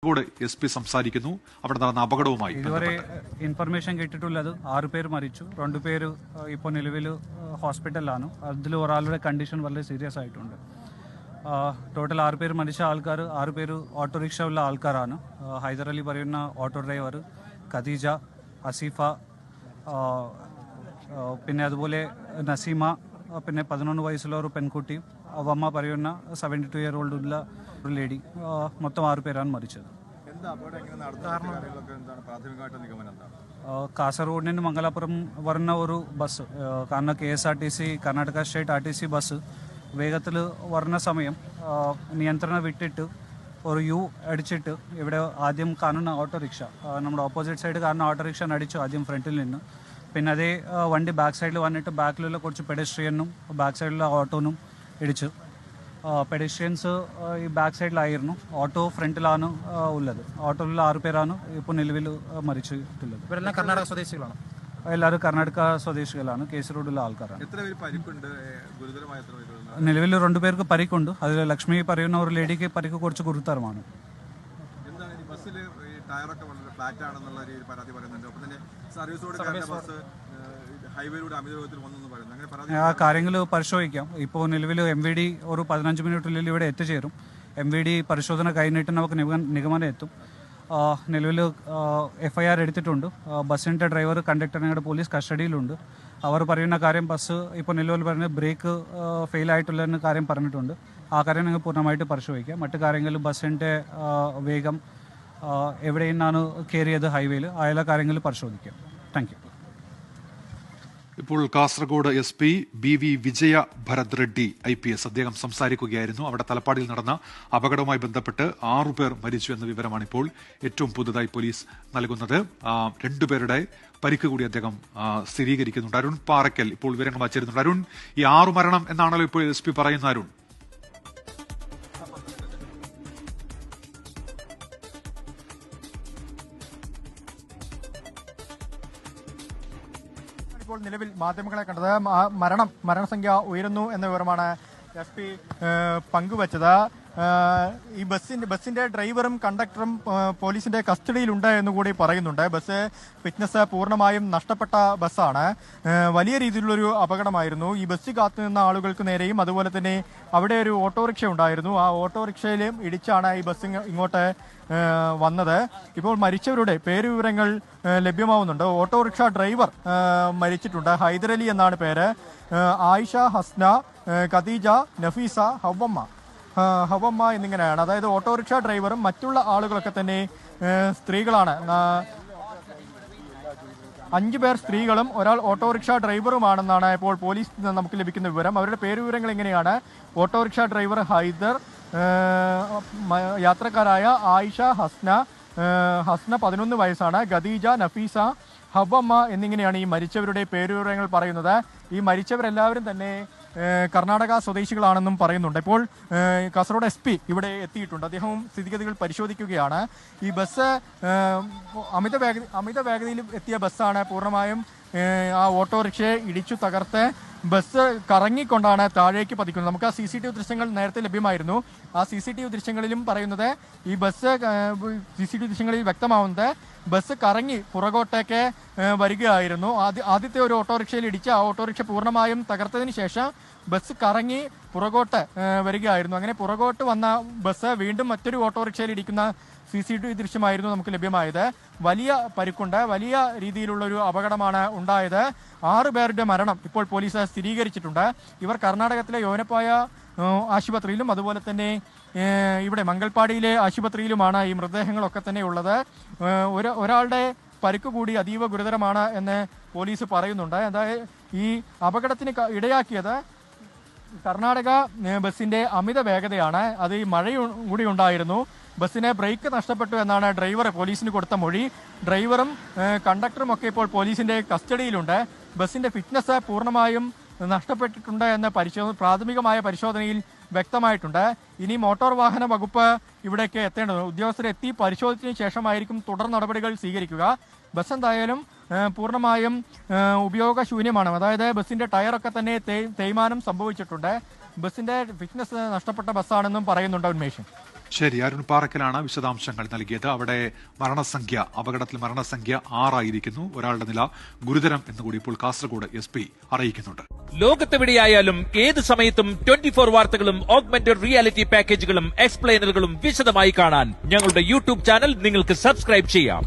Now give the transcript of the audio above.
കൂടെ SP സംസാരിക്കുന്നു. അവിടെ നടന്ന അപകടവുമായി ഇതുവരെ ഇൻഫർമേഷൻ കിട്ടിയിട്ടുള്ളത് 6 പേര് മരിച്ചു, 2 പേര് ഇപ്പോൾ നിലവിൽ ഹോസ്പിറ്റലിലാണ്. അതിൽ ഒരാളുടെ കണ്ടീഷൻ വളരെ സീരിയസ് ആയിട്ടുണ്ട്. ടോട്ടൽ 6 പേര് മരിച്ച ആൾക്കാർ 6 പേര് ഓട്ടോറിക്ഷ ഉള്ള ആൾക്കാരാണ്. ഹൈദർ അലി പറയുന്ന ഓട്ടോ ഡ്രൈവർ, ഖദീജ, അസീഫ, പിന്നെ അതുപോലെ നസീമ, പിന്നെ 11 വയസ്സുള്ള ഒരു പെൺകുട്ടി, അവമ്മ പറയുന്ന 72 ഇയർ ഓൾഡ് ഉള്ള ഒരു ലേഡി. മൊത്തം 6 പേരാണ് മരിച്ചത്. കാസർഗോഡ് നിന്ന് മംഗലാപുരം വരുന്ന ഒരു ബസ്, കാരണം KSRTC Karnataka state RTC bus വേഗത്തിൽ വരുന്ന സമയം നിയന്ത്രണം വിട്ടിട്ട് ഒരു യു അടിച്ചിട്ട് ഇവിടെ ആദ്യം കാണുന്ന ഓട്ടോറിക്ഷ, നമ്മുടെ ഓപ്പോസിറ്റ് സൈഡ് കാണുന്ന ഓട്ടോറിക്ഷ അടിച്ചു ആദ്യം ഫ്രണ്ടിൽ നിന്ന്. പിന്നെ അതേ വണ്ടി ബാക്ക് സൈഡിൽ വന്നിട്ട് ബാക്കിലുള്ള കുറച്ച് പെഡസ്ട്രിയനും ബാക്ക് സൈഡിലുള്ള ഓട്ടോനും ഇടിച്ചു. പെഡസ്ട്രിയൻസ് ഈ ബാക്ക് സൈഡിലായിരുന്നു, ഓട്ടോ ഫ്രണ്ടിലാണ് ഉള്ളത്. ഓട്ടോയിലുള്ള 6 പേരാണ് ഇപ്പോൾ നിലവിൽ മരിച്ചിട്ടുള്ളത്. ഇവരെല്ലാം കർണാടക സ്വദേശികളാണ്. എല്ലാവരും കർണാടക സ്വദേശികളാണ്, കേസ് റോഡിലുള്ള ആൾക്കാരാണ്. നിലവിൽ 2 പേർക്ക് പരിക്കുണ്ട്. അതിൽ ലക്ഷ്മി പറയുന്ന ഒരു ലേഡിക്ക് പരിക്ക് കുറച്ച് ഗുരുതരമാണ്. ആ കാര്യങ്ങൾ പരിശോധിക്കാം. ഇപ്പോൾ നിലവിൽ MVD ഒരു 15 മിനിറ്റിനുള്ളിൽ ഇവിടെ എത്തിച്ചേരും. MVD പരിശോധന കഴിഞ്ഞിട്ട് നമുക്ക് നിഗമനം എത്തും. നിലവിൽ FIR എടുത്തിട്ടുണ്ട്. ബസ്സിൻ്റെ ഡ്രൈവർ, കണ്ടക്ടർ പോലീസ് കസ്റ്റഡിയിലുണ്ട്. അവർ പറയുന്ന കാര്യം, ബസ് ഇപ്പോൾ നിലവിൽ പറയുന്നത് ബ്രേക്ക് ഫെയിൽ ആയിട്ടുള്ള കാര്യം പറഞ്ഞിട്ടുണ്ട്. ആ കാര്യം നിങ്ങൾ പൂർണ്ണമായിട്ട് പരിശോധിക്കാം. മറ്റു കാര്യങ്ങൾ ബസ്സിൻ്റെ വേഗം, എവിടെ നിന്നാണ് കയറിയത് ഹൈവേയിൽ, ആ എല്ലാ കാര്യങ്ങളും പരിശോധിക്കാം. Thank you. ഇപ്പോൾ കാസർഗോഡ് SP BV വിജയ ഭരത് റെഡ്ഡി IPS അദ്ദേഹം സംസാരിക്കുകയായിരുന്നു. അവിടെ തലപ്പാടിയിൽ നടന്ന അപകടവുമായി ബന്ധപ്പെട്ട് 6 പേർ മരിച്ചു എന്ന വിവരമാണ് ഇപ്പോൾ ഏറ്റവും പുതുതായി പോലീസ് നൽകുന്നത്. 2 പേരുടെ പരിക്ക് കൂടി അദ്ദേഹം സ്ഥിരീകരിക്കുന്നുണ്ട്. അരുൺ പാറയ്ക്കൽ ഇപ്പോൾ വിവരങ്ങൾ വച്ചിരുന്നുണ്ട്. അരുൺ, ഈ 6 മരണം എന്നാണല്ലോ ഇപ്പോൾ SP പറയുന്ന അരുൺ? ഇപ്പോൾ നിലവിൽ മാധ്യമങ്ങളെ കണ്ടത് മരണസംഖ്യ ഉയരുന്നു എന്ന വിവരമാണ് SP പങ്കുവച്ചത്. ഈ ബസ്സിന്റെ ഡ്രൈവറും കണ്ടക്ടറും പോലീസിന്റെ കസ്റ്റഡിയിലുണ്ട് എന്നുകൂടി പറയുന്നുണ്ട്. ബസ് ഫിറ്റ്നസ് പൂർണ്ണമായും നഷ്ടപ്പെട്ട ബസ്സാണ്. വലിയ രീതിയിലുള്ളൊരു അപകടമായിരുന്നു. ഈ ബസ് കാത്തുനിന്ന ആളുകൾക്ക് നേരെയും അതുപോലെ തന്നെ അവിടെ ഒരു ഓട്ടോറിക്ഷ ഉണ്ടായിരുന്നു. ആ ഓട്ടോറിക്ഷയിലും ഇടിച്ചാണ് ഈ ബസ് ഇങ്ങോട്ട് വന്നത്. ഇപ്പോൾ മരിച്ചവരുടെ പേരുവിവരങ്ങൾ ലഭ്യമാവുന്നുണ്ട്. ഓട്ടോറിക്ഷ ഡ്രൈവർ മരിച്ചിട്ടുണ്ട്. ഹൈദർ അലി എന്നാണ് പേര്. ആയിഷ, ഹസ്ന, ഖദീജ, നഫീസ, ഹവമ്മ എന്നിങ്ങനെയാണ്. അതായത് ഓട്ടോറിക്ഷ ഡ്രൈവറും മറ്റുള്ള ആളുകളൊക്കെ തന്നെ സ്ത്രീകളാണ്. 5 പേർ സ്ത്രീകളും ഒരാൾ ഓട്ടോറിക്ഷ ഡ്രൈവറുമാണെന്നാണ് ഇപ്പോൾ പോലീസിൽ നിന്ന് നമുക്ക് ലഭിക്കുന്ന വിവരം. അവരുടെ പേരുവിവരങ്ങൾ എങ്ങനെയാണ്? ഓട്ടോറിക്ഷ ഡ്രൈവർ ഹൈദർ, യാത്രക്കാരായ ആയിഷ, ഹസ്ന 11 വയസ്സാണ്, ഖദീജ, നഫീസ, ഹവമ്മ എന്നിങ്ങനെയാണ് ഈ മരിച്ചവരുടെ പേരുവിവരങ്ങൾ പറയുന്നത്. ഈ മരിച്ചവരെല്ലാവരും തന്നെ കർണാടക സ്വദേശികളാണെന്നും പറയുന്നുണ്ട്. ഇപ്പോൾ കാസർഗോഡ് SP ഇവിടെ എത്തിയിട്ടുണ്ട്. അദ്ദേഹവും സ്ഥിതിഗതികൾ പരിശോധിക്കുകയാണ്. ഈ ബസ് അമിത വേഗതയിൽ എത്തിയ ബസ്സാണ്. പൂർണ്ണമായും ആ ഓട്ടോറിക്ഷയെ ഇടിച്ചു തകർത്ത് ബസ് കറങ്ങിക്കൊണ്ടാണ് താഴേക്ക് പതിക്കുന്നത്. നമുക്ക് ആ CCTV ദൃശ്യങ്ങൾ നേരത്തെ ലഭ്യമായിരുന്നു. ആ CCTV ദൃശ്യങ്ങളിലും പറയുന്നത്, ഈ ബസ് CCTV ദൃശ്യങ്ങളിൽ വ്യക്തമാവുന്നത് ബസ് കറങ്ങി പുറകോട്ടേക്ക് വരികയായിരുന്നു. ആദ്യത്തെ ഒരു ഓട്ടോറിക്ഷയിൽ ഇടിച്ച് ആ ഓട്ടോറിക്ഷ പൂർണ്ണമായും തകർത്തതിന് ശേഷം ബസ് കറങ്ങി പുറകോട്ട് വരികയായിരുന്നു. അങ്ങനെ പുറകോട്ട് വന്ന ബസ് വീണ്ടും മറ്റൊരു ഓട്ടോറിക്ഷയിൽ ഇടിക്കുന്ന CCTV ദൃശ്യമായിരുന്നു നമുക്ക് ലഭ്യമായത്. വലിയ പരിക്കുണ്ട്. വലിയ രീതിയിലുള്ളൊരു അപകടമാണ് ഉണ്ടായത്. 6 പേരുടെ മരണം ഇപ്പോൾ പോലീസ് സ്ഥിരീകരിച്ചിട്ടുണ്ട്. ഇവർ കർണാടകത്തിലെ യോനപ്പായ ആശുപത്രിയിലും അതുപോലെ തന്നെ ഇവിടെ മംഗൽപാടിയിലെ ആശുപത്രിയിലുമാണ് ഈ മൃതദേഹങ്ങളൊക്കെ തന്നെ ഉള്ളത്. ഒരാളുടെ പരിക്ക് കൂടി അതീവ ഗുരുതരമാണ് എന്ന് പോലീസ് പറയുന്നുണ്ട്. അതായത് ഈ അപകടത്തിന് ഇടയാക്കിയത് കർണാടക ബസിന്റെ അമിത വേഗതയാണ്. അത് ഈ മഴയും കൂടി ഉണ്ടായിരുന്നു. ബസ്സിന് ബ്രേക്ക് നഷ്ടപ്പെട്ടു എന്നാണ് ഡ്രൈവർ പോലീസിന് കൊടുത്ത മൊഴി. ഡ്രൈവറും കണ്ടക്ടറും ഒക്കെ ഇപ്പോൾ പോലീസിന്റെ കസ്റ്റഡിയിലുണ്ട്. ബസ്സിന്റെ ഫിറ്റ്നസ് പൂർണ്ണമായും നഷ്ടപ്പെട്ടിട്ടുണ്ട് എന്ന പ്രാഥമികമായ പരിശോധനയിൽ വ്യക്തമായിട്ടുണ്ട്. ഇനി മോട്ടോർ വാഹന വകുപ്പ് ഇവിടേക്ക് എത്തേണ്ടത്, ഉദ്യോഗസ്ഥരെത്തി പരിശോധിച്ചതിന് ശേഷമായിരിക്കും തുടർ നടപടികൾ സ്വീകരിക്കുക. ബസ് എന്തായാലും പൂർണ്ണമായും ഉപയോഗശൂന്യമാണ്. അതായത് ബസ്സിന്റെ ടയറൊക്കെ തന്നെ തേയ്മാനം സംഭവിച്ചിട്ടുണ്ട്. ബസ്സിന്റെ ഫിറ്റ്നസ് നഷ്ടപ്പെട്ട ബസ്സാണെന്നും പറയുന്നുണ്ട് ഉന്മേഷം. ശരി, അരുൺ പാറക്കലാണ് വിശദാംശങ്ങൾ നൽകിയത്. അവിടെ അപകടത്തിൽ മരണസംഖ്യ 6 ആയിരിക്കുന്നു. ഒരാളുടെ നില ഗുരുതരം എന്നുകൂടി ഇപ്പോൾ കാസർഗോഡ് SP അറിയിക്കുന്നുണ്ട്. ലോകത്തെവിടെയായാലും ഏത് സമയത്തും 24 വാർത്തകളും ഓഗ്മെന്റഡ് റിയാലിറ്റി പാക്കേജുകളും എക്സ്പ്ലെയിനറുകളും വിശദമായി കാണാൻ ഞങ്ങളുടെ യൂട്യൂബ് ചാനൽ നിങ്ങൾക്ക് സബ്സ്ക്രൈബ് ചെയ്യാം.